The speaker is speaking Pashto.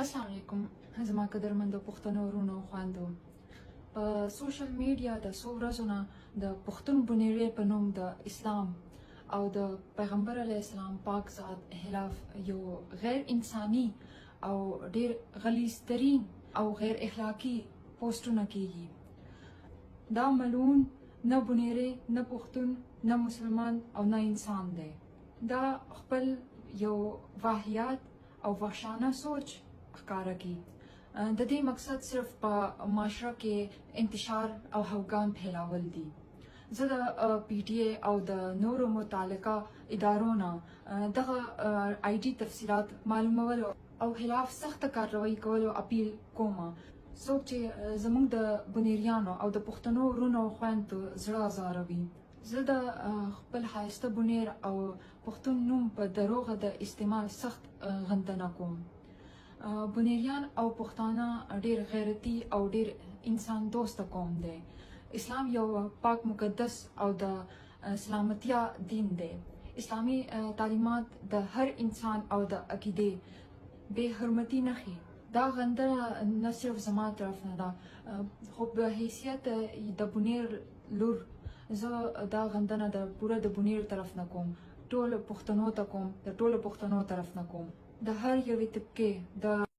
السلام علیکم زما قدرمندو پښتنو ورونو خویندو په سوشل میډیا د څو ورځو نه د پښتون بنیرې په نوم د اسلام او د پیغمبر علیه السلام پاک ذات خلاف یو غیر انساني او ډیر غلیظ ترین او غیر اخلاقی پوسټونه کیږي. دا ملعون نه بنیرې نه پښتون نه مسلمان او نه انسان دی. دا خپل یو واهیات او وحشانه سوچ ښکاره کی. د دې مقصد صرف په معاشره کې انتشار او هوګان پھیلاول دي. زه د پی ټی ای او د نورو متعلقه ادارو نه دغه آی ډي تفصیلات معلومولو او خلاف سخت کارروایي کولو اپیل کوم. څوک چې زموږ د بنیریانو او د پښتنو ورونو او خویندو زړه ازاروي. زه د خپل ښایسته بنیر او پښتون نوم په دروغه د استعمال سخت غندنه کوم. بنیریان او پښتانه ډیر غیرتي او ډیر انسان دوسته قوم دی. اسلام یو پاک مقدس او د سلامتیا دین دی. اسلامي تعلیمات د هر انسان او د عقیدې بے حرمتي نخي. دا غندنه نه صرف زما طرف نه ده خو په حیثیت د بنیر لور زه دا غندنه د پوره د بنیر طرف نه کوم. ټول پښتنو ته کوم، د ټولو پښتنو طرف نه کوم. د هر یوې طبقې د